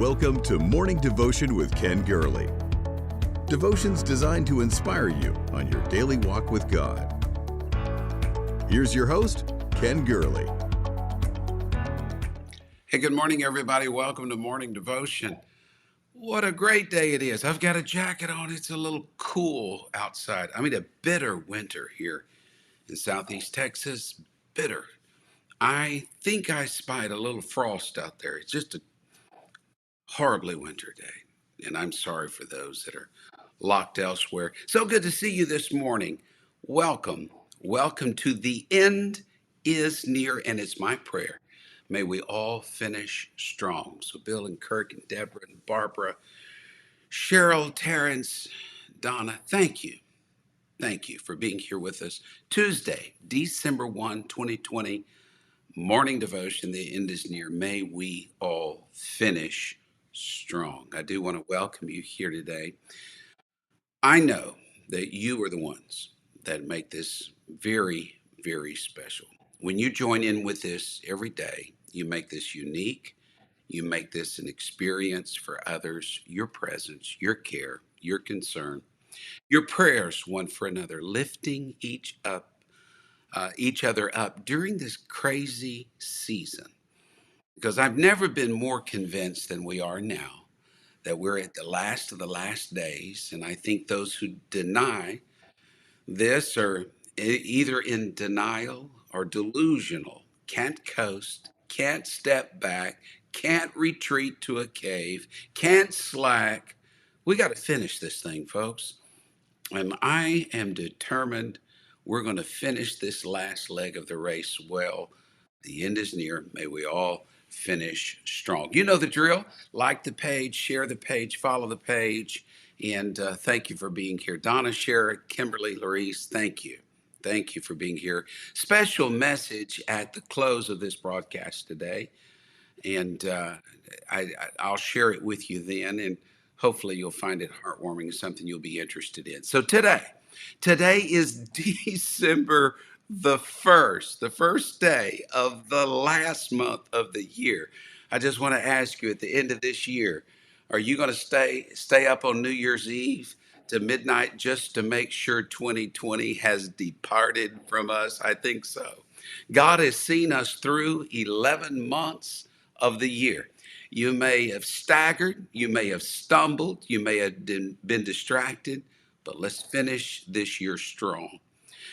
Welcome to Morning Devotion with Ken Gurley. Devotions designed to inspire you on your daily walk with God. Here's your host, Ken Gurley. Hey, good morning, everybody. Welcome to Morning Devotion. What a great day it is. I've got a jacket on. It's a little cool outside. I mean, a bitter winter here in Southeast Texas. Bitter. I think I spied a little frost out there. It's just a horribly winter day. And I'm sorry for those that are locked elsewhere. So good to see you this morning. Welcome. Welcome to the end is near, and it's my prayer. May we all finish strong. So Bill and Kirk and Deborah and Barbara, Cheryl, Terrence, Donna, thank you. Thank you for being here with us. Tuesday, December 1, 2020, morning devotion. The end is near. May we all finish strong. I do want to welcome you here today. I know that you are the ones that make this very, very special. When you join in with this every day, you make this unique. You make this an experience for others, your presence, your care, your concern, your prayers one for another, lifting each other up during this crazy season. Because I've never been more convinced than we are now that we're at the last of the last days. And I think those who deny this are either in denial or delusional, can't coast, can't step back, can't retreat to a cave, can't slack. We got to finish this thing, folks. And I am determined we're going to finish this last leg of the race well. The end is near. May we all finish strong. You know the drill. Like the page, share the page, follow the page. And thank you for being here. Donna, Shara, Kimberly, Larice, thank you. Thank you for being here. Special message at the close of this broadcast today. And I'll share it with you then. And hopefully you'll find it heartwarming and something you'll be interested in. So today is December the 1st, the first day of the last month of the year. I just want to ask you at the end of this year, are you going to stay up on New Year's Eve to midnight just to make sure 2020 has departed from us? I think so. God has seen us through 11 months of the year. You may have staggered, you may have stumbled, you may have been distracted, but let's finish this year strong.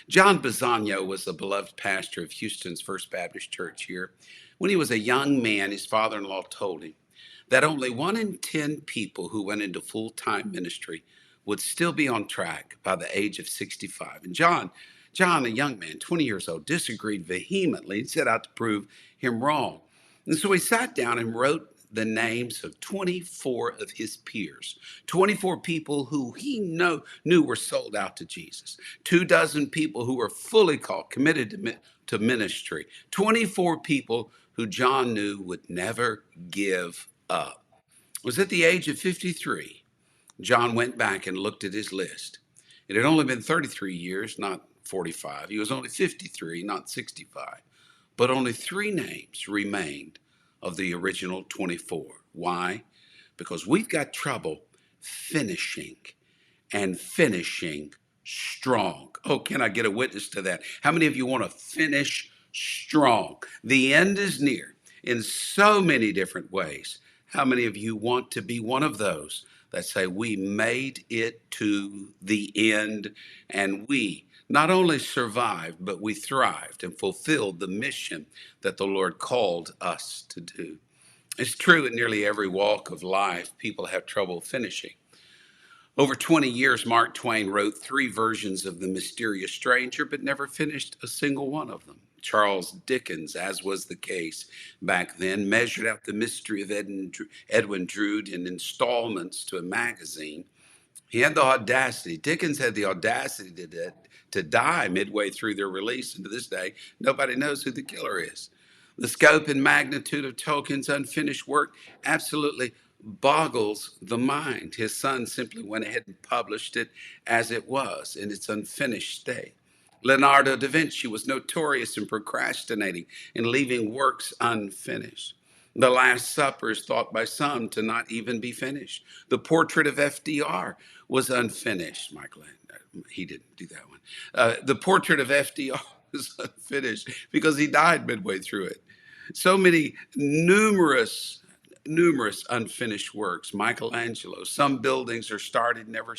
John Bisagno was a beloved pastor of Houston's First Baptist Church here. When he was a young man, his father-in-law told him that only 1 in 10 people who went into full-time ministry would still be on track by the age of 65. And John, a young man, 20 years old, disagreed vehemently and set out to prove him wrong. And so he sat down and wrote the names of 24 of his peers, 24 people who he knew were sold out to Jesus, 24 people who were fully called, committed to ministry, 24 people who John knew would never give up. It was at the age of 53, John went back and looked at his list. It had only been 33 years, not 45. He was only 53, not 65. But only 3 names remained of the original 24. Why? Because we've got trouble finishing strong. Oh, can I get a witness to that? How many of you want to finish strong? The end is near in so many different ways. How many of you want to be one of those that say we made it to the end and we not only survived, but we thrived and fulfilled the mission that the Lord called us to do? It's true in nearly every walk of life, people have trouble finishing. Over 20 years, Mark Twain wrote 3 versions of The Mysterious Stranger, but never finished a single one of them. Charles Dickens, as was the case back then, measured out the mystery of Edwin Drood in installments to a magazine. He had the audacity. Dickens had the audacity to die midway through their release. And to this day, nobody knows who the killer is. The scope and magnitude of Tolkien's unfinished work absolutely boggles the mind. His son simply went ahead and published it as it was in its unfinished state. Leonardo da Vinci was notorious in procrastinating and leaving works unfinished. The Last Supper is thought by some to not even be finished. The portrait of FDR was unfinished. He didn't do that one. The portrait of FDR was unfinished because he died midway through it. So many numerous unfinished works. Michelangelo, some buildings are started, never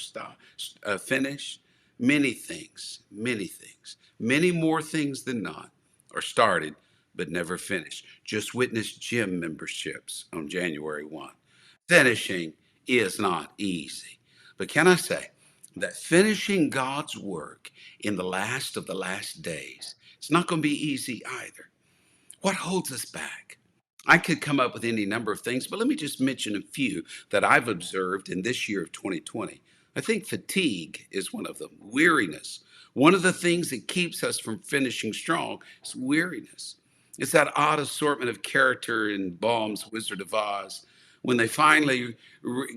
finished. Many things, many more things than not are started but never finished. Just witness gym memberships on January 1. Finishing is not easy. But can I say that finishing God's work in the last of the last days, it's not going to be easy either. What holds us back? I could come up with any number of things, but let me just mention a few that I've observed in this year of 2020. I think fatigue is one of them, weariness. One of the things that keeps us from finishing strong is weariness. It's that odd assortment of character in Baum's Wizard of Oz. When they finally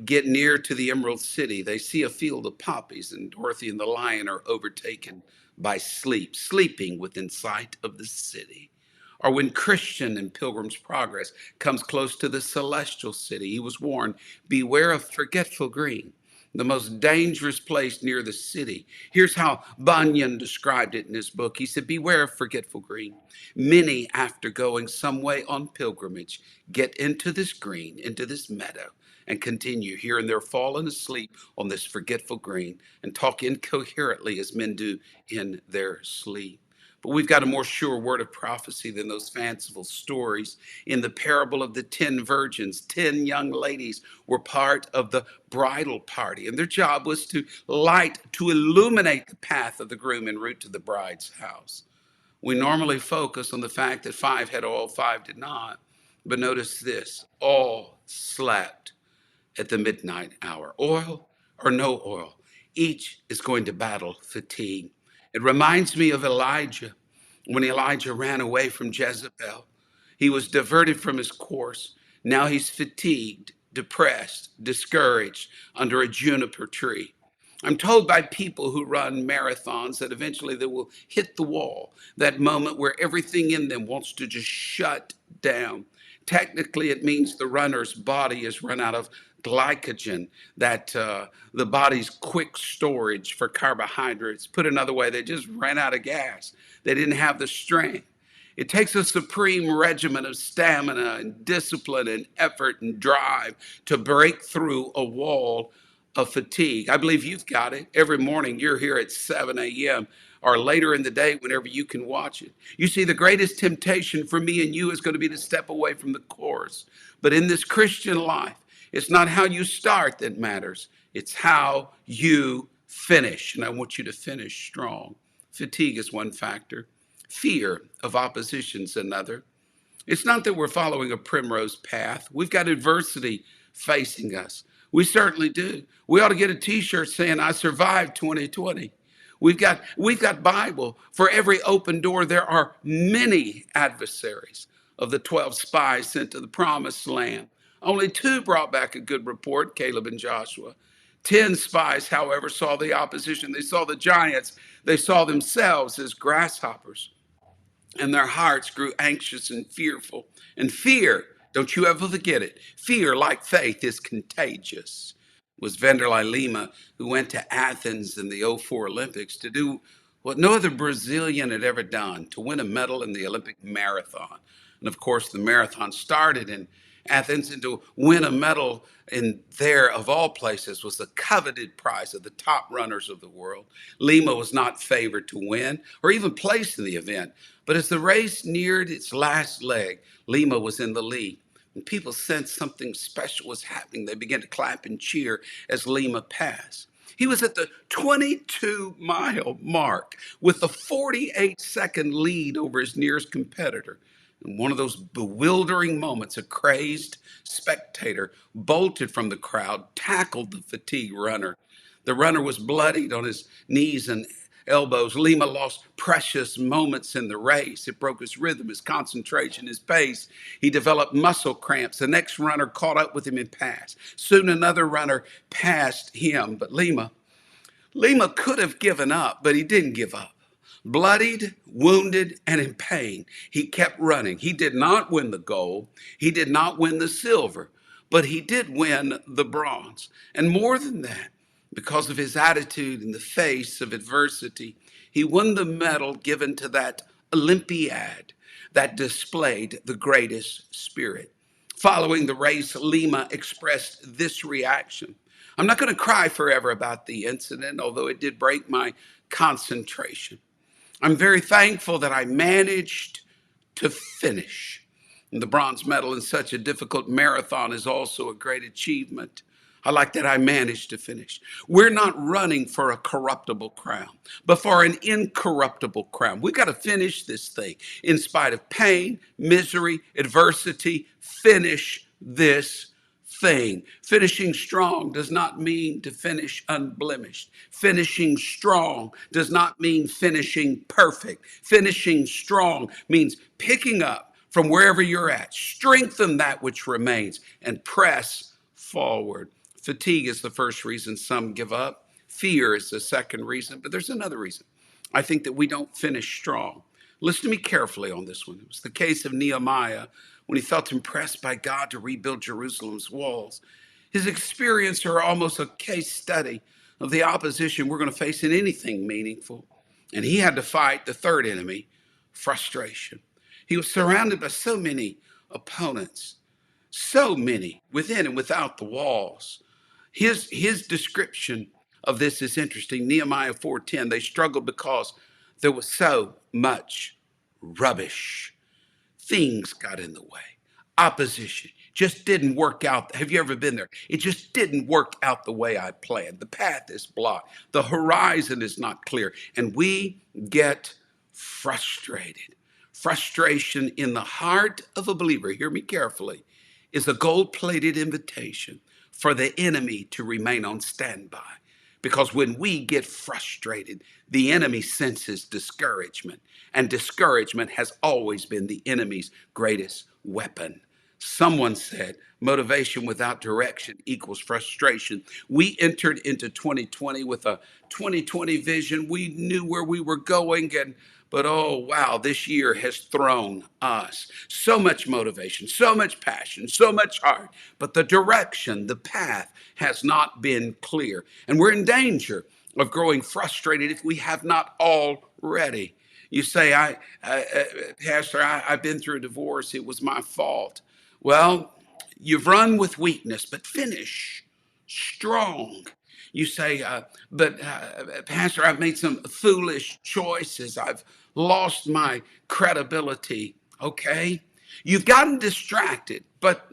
get near to the Emerald City, they see a field of poppies, and Dorothy and the lion are overtaken by sleep, sleeping within sight of the city. Or when Christian in Pilgrim's Progress comes close to the celestial city, he was warned, beware of Forgetful Green, the most dangerous place near the city. Here's how Bunyan described it in his book. He said, beware of Forgetful Green. Many, after going some way on pilgrimage, get into this green, into this meadow, and continue here and there, falling asleep on this forgetful green and talk incoherently as men do in their sleep. But we've got a more sure word of prophecy than those fanciful stories. In the parable of the 10 virgins, 10 young ladies were part of the bridal party, and their job was to illuminate the path of the groom en route to the bride's house. We normally focus on the fact that 5 had oil, 5 did not. But notice this, all slept at the midnight hour. Oil or no oil, each is going to battle fatigue. It reminds me of Elijah. When Elijah ran away from Jezebel, he was diverted from his course. Now he's fatigued, depressed, discouraged under a juniper tree. I'm told by people who run marathons that eventually they will hit the wall, that moment where everything in them wants to just shut down. Technically, it means the runner's body has run out of glycogen, that the body's quick storage for carbohydrates. Put another way, they just ran out of gas. They didn't have the strength. It takes a supreme regimen of stamina and discipline and effort and drive to break through a wall of fatigue. I believe you've got it. Every morning you're here at 7 a.m. or later in the day whenever you can watch it. You see, the greatest temptation for me and you is going to be to step away from the course. But in this Christian life, it's not how you start that matters. It's how you finish. And I want you to finish strong. Fatigue is one factor. Fear of opposition is another. It's not that we're following a primrose path. We've got adversity facing us. We certainly do. We ought to get a t-shirt saying, I survived 2020. We've got Bible. For every open door, there are many adversaries. Of the 12 spies sent to the promised land, only 2 brought back a good report, Caleb and Joshua. 10 spies, however, saw the opposition. They saw the giants. They saw themselves as grasshoppers. And their hearts grew anxious and fearful. And fear, don't you ever forget it, fear, like faith, is contagious. It was Vanderlei Lima who went to Athens in the '04 Olympics to do what no other Brazilian had ever done, to win a medal in the Olympic marathon. And of course, the marathon started in Athens, and to win a medal in there, of all places, was the coveted prize of the top runners of the world. Lima was not favored to win or even place in the event. But as the race neared its last leg, Lima was in the lead. And people sensed something special was happening. They began to clap and cheer as Lima passed. He was at the 22-mile mark with a 48-second lead over his nearest competitor. In one of those bewildering moments, a crazed spectator bolted from the crowd, tackled the fatigued runner. The runner was bloodied on his knees and elbows. Lima lost precious moments in the race. It broke his rhythm, his concentration, his pace. He developed muscle cramps. The next runner caught up with him and passed. Soon another runner passed him, but Lima could have given up, but he didn't give up. Bloodied, wounded, and in pain, he kept running. He did not win the gold. He did not win the silver, but he did win the bronze. And more than that, because of his attitude in the face of adversity, he won the medal given to that Olympiad that displayed the greatest spirit. Following the race, Lima expressed this reaction. I'm not going to cry forever about the incident, although it did break my concentration. I'm very thankful that I managed to finish. And the bronze medal in such a difficult marathon is also a great achievement. I like that I managed to finish. We're not running for a corruptible crown, but for an incorruptible crown. We got to finish this thing in spite of pain, misery, adversity. Finish this thing. Finishing strong does not mean to finish unblemished. Finishing strong does not mean finishing perfect. Finishing strong means picking up from wherever you're at, strengthen that which remains, and press forward. Fatigue is the first reason some give up. Fear is the second reason, but there's another reason. I think that we don't finish strong. Listen to me carefully on this one. It was the case of Nehemiah when he felt impressed by God to rebuild Jerusalem's walls. His experience are almost a case study of the opposition we're going to face in anything meaningful. And he had to fight the third enemy, frustration. He was surrounded by so many opponents, so many within and without the walls. His description of this is interesting. Nehemiah 4:10, they struggled because there was so much rubbish. Things got in the way. Opposition just didn't work out. Have you ever been there? It just didn't work out the way I planned. The path is blocked. The horizon is not clear. And we get frustrated. Frustration in the heart of a believer, hear me carefully, is a gold-plated invitation for the enemy to remain on standby. Because when we get frustrated, the enemy senses discouragement, and discouragement has always been the enemy's greatest weapon. Someone said, motivation without direction equals frustration. We entered into 2020 with a 2020 vision. We knew where we were going, but oh wow, this year has thrown us so much motivation, so much passion, so much heart, but the direction, the path has not been clear. And we're in danger of growing frustrated if we have not already. You say, Pastor, I've been through a divorce. It was my fault. Well, you've run with weakness, but finish strong. You say, Pastor, I've made some foolish choices. I've lost my credibility. Okay. You've gotten distracted, but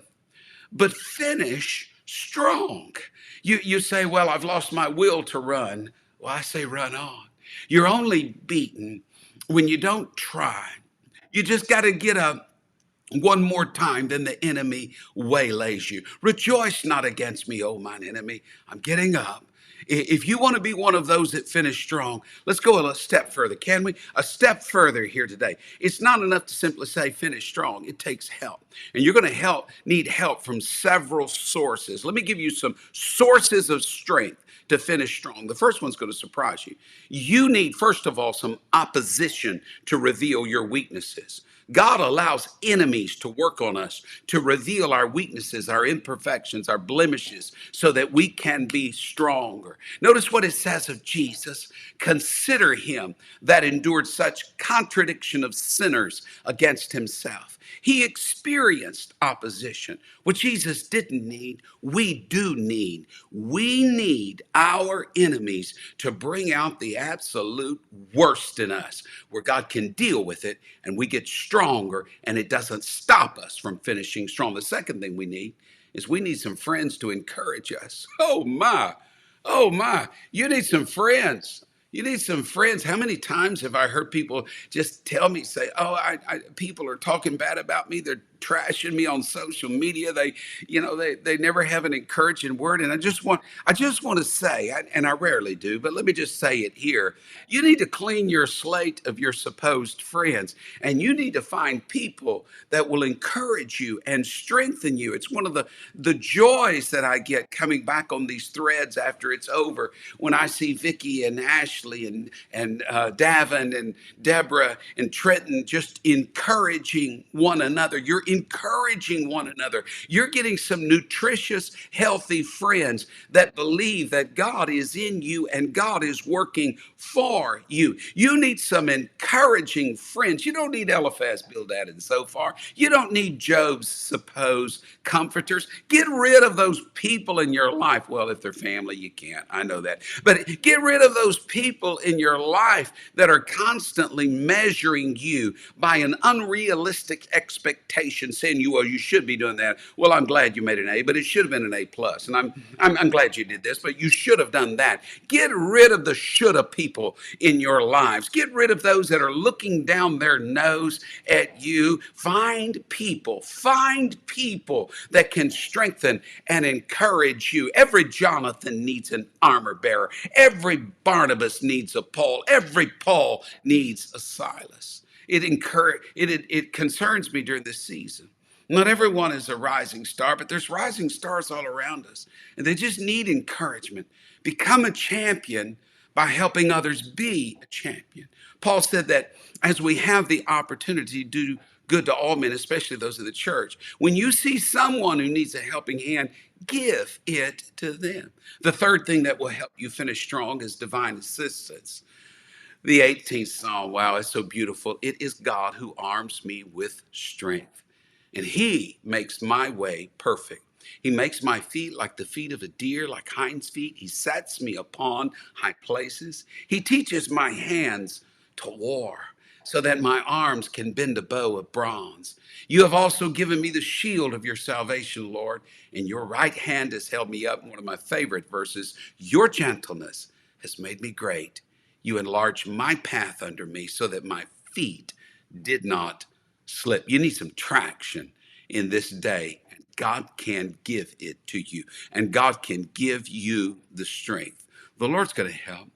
finish strong. You say, well, I've lost my will to run. Well, I say, run on. You're only beaten when you don't try. You just got to get up one more time, then the enemy waylays you. Rejoice not against me, O mine enemy. I'm getting up. If you want to be one of those that finish strong, let's go a step further, can we? A step further here today. It's not enough to simply say finish strong. It takes help. And you're going to need help from several sources. Let me give you some sources of strength to finish strong. The first one's going to surprise you. You need, first of all, some opposition to reveal your weaknesses. God allows enemies to work on us to reveal our weaknesses, our imperfections, our blemishes, so that we can be stronger. Notice what it says of Jesus. Consider him that endured such contradiction of sinners against himself. He experienced opposition, which Jesus didn't need. We do need. We need our enemies to bring out the absolute worst in us, where God can deal with it and we get stronger and it doesn't stop us from finishing strong. The second thing we need is we need some friends to encourage us. Oh my, you need some friends. You need some friends. How many times have I heard people just tell me, say, oh, people are talking bad about me. trashing me on social media. They never have an encouraging word. And I just want to say, and I rarely do, but let me just say it here. You need to clean your slate of your supposed friends, and you need to find people that will encourage you and strengthen you. It's one of the joys that I get coming back on these threads after it's over, when I see Vicky and Ashley and Davin and Deborah and Trenton just encouraging one another. You're encouraging one another. You're getting some nutritious, healthy friends that believe that God is in you and God is working for you. You need some encouraging friends. You don't need Eliphaz, Bildad, and Zophar. You don't need Job's supposed comforters. Get rid of those people in your life. Well, if they're family, you can't. I know that. But get rid of those people in your life that are constantly measuring you by an unrealistic expectation, saying you should be doing that. Well, I'm glad you made an A, but it should have been an A plus. And I'm glad you did this, but you should have done that. Get rid of the shoulda people in your lives. Get rid of those that are looking down their nose at you. Find people that can strengthen and encourage you. Every Jonathan needs an armor bearer. Every Barnabas needs a Paul. Every Paul needs a Silas. It concerns me during this season. Not everyone is a rising star, but there's rising stars all around us, and they just need encouragement. Become a champion by helping others be a champion. Paul said that as we have the opportunity to do good to all men, especially those in the church, when you see someone who needs a helping hand, give it to them. The third thing that will help you finish strong is divine assistance. The 18th Psalm, wow, it's so beautiful. It is God who arms me with strength, and he makes my way perfect. He makes my feet like the feet of a deer, like hinds feet. He sets me upon high places. He teaches my hands to war, so that my arms can bend a bow of bronze. You have also given me the shield of your salvation, Lord, and your right hand has held me up. One of my favorite verses, your gentleness has made me great. You enlarged my path under me so that my feet did not slip. You need some traction in this day. God can give it to you, and God can give you the strength. The Lord's going to help.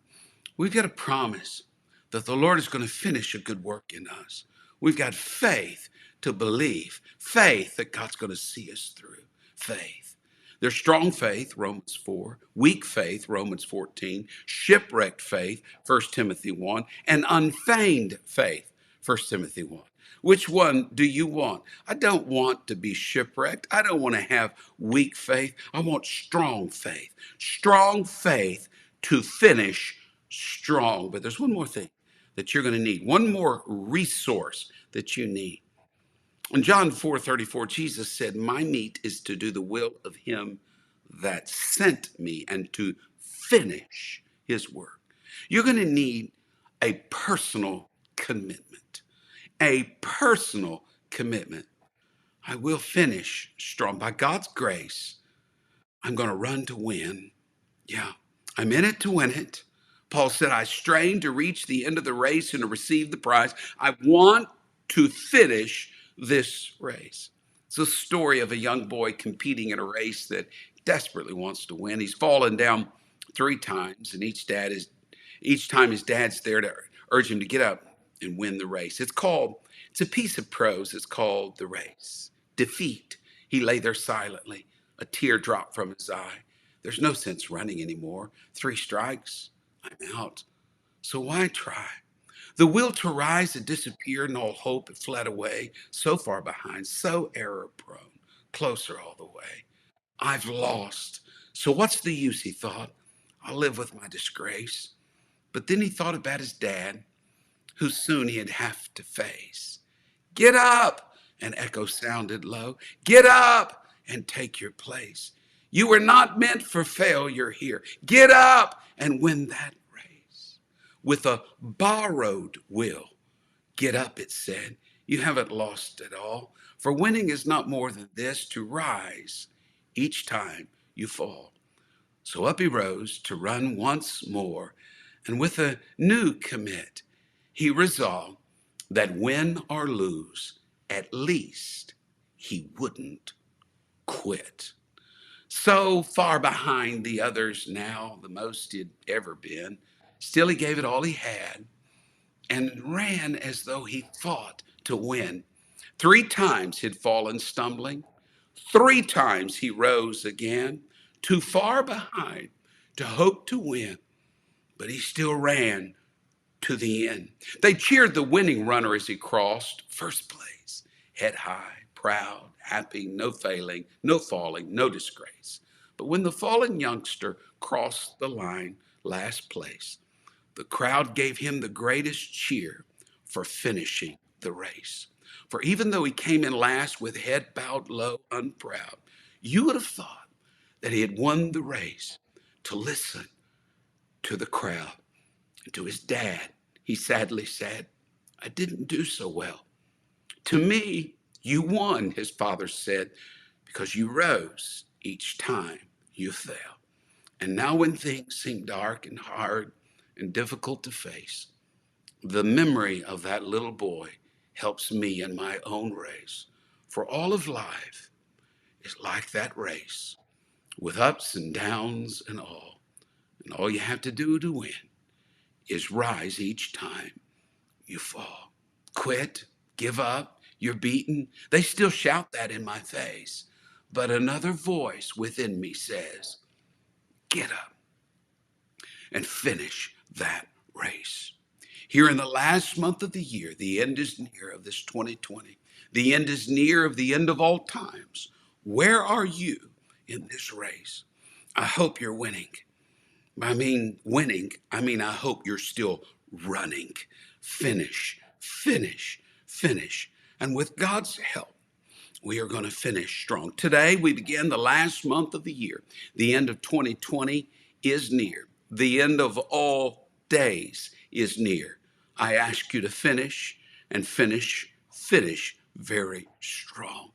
We've got a promise that the Lord is going to finish a good work in us. We've got faith to believe, faith that God's going to see us through, faith. There's strong faith, Romans 4, weak faith, Romans 14, shipwrecked faith, 1 Timothy 1, and unfeigned faith, 1 Timothy 1. Which one do you want? I don't want to be shipwrecked. I don't want to have weak faith. I want strong faith. Strong faith to finish strong. But there's one more thing that you're going to need. One more resource that you need. In John 4:34, Jesus said, my meat is to do the will of him that sent me and to finish his work. You're going to need a personal commitment. A personal commitment. I will finish strong. By God's grace, I'm going to run to win. Yeah, I'm in it to win it. Paul said, I strain to reach the end of the race and to receive the prize. I want to finish this race. It's a story of a young boy competing in a race that desperately wants to win. He's fallen down 3 times, and each time his dad's there to urge him to get up and win the race. It's a piece of prose. It's called The Race. Defeat. He lay there silently. A tear dropped from his eye. There's no sense running anymore. 3 strikes, I'm out. So why try? The will to rise had disappeared, and all hope had fled away. So far behind, so error prone, closer all the way. I've lost. So what's the use, he thought. I'll live with my disgrace. But then he thought about his dad, who soon he'd have to face. Get up, an echo sounded low. Get up and take your place. You were not meant for failure here. Get up and win that race. With a borrowed will, get up, it said. You haven't lost it all. For winning is not more than this, to rise each time you fall. So up he rose to run once more, and with a new commit, he resolved that win or lose, at least he wouldn't quit. So far behind the others now, the most he'd ever been, still he gave it all he had and ran as though he fought to win. 3 times he'd fallen stumbling. 3 times he rose again, too far behind to hope to win, but he still ran to the end. They cheered the winning runner as he crossed first place, head high, proud, happy, no failing, no falling, no disgrace. But when the fallen youngster crossed the line, last place, the crowd gave him the greatest cheer for finishing the race. For even though he came in last with head bowed low, unproud, you would have thought that he had won the race. To listen to the crowd and to his dad, he sadly said, I didn't do so well. To me, you won, his father said, because you rose each time you fell. And now when things seem dark and hard and difficult to face, the memory of that little boy helps me in my own race. For all of life is like that race, with ups and downs and all. And all you have to do to win is rise each time you fall. Quit, give up, you're beaten. They still shout that in my face. But another voice within me says, get up and finish that race. Here in the last month of the year, the end is near of this 2020. The end is near of the end of all times. Where are you in this race? I hope you're winning. I mean winning, I hope you're still running. Finish, finish, finish. And with God's help, we are going to finish strong. Today, we begin the last month of the year. The end of 2020 is near. The end of all days is near. I ask you to finish and finish very strong.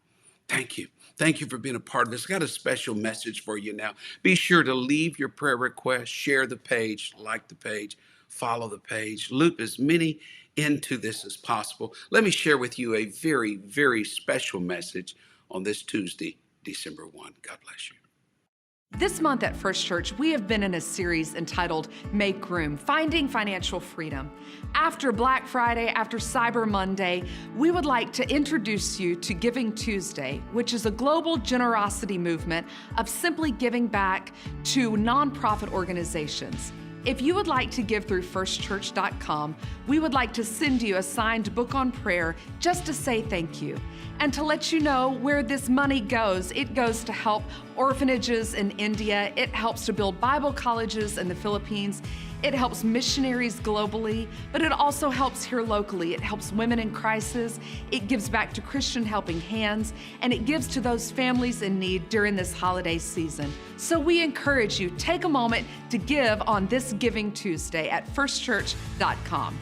Thank you. Thank you for being a part of this. I got a special message for you now. Be sure to leave your prayer requests, share the page, like the page, follow the page, loop as many into this as possible. Let me share with you a very, very special message on this Tuesday, December 1. God bless you. This month at First Church, we have been in a series entitled Make Room, Finding Financial Freedom. After Black Friday, after Cyber Monday, we would like to introduce you to Giving Tuesday, which is a global generosity movement of simply giving back to nonprofit organizations. If you would like to give through firstchurch.com, we would like to send you a signed book on prayer just to say thank you. And to let you know where this money goes, it goes to help orphanages in India, it helps to build Bible colleges in the Philippines, it helps missionaries globally, but it also helps here locally. It helps women in crisis, it gives back to Christian Helping Hands, and it gives to those families in need during this holiday season. So we encourage you, take a moment to give on this Giving Tuesday at firstchurch.com.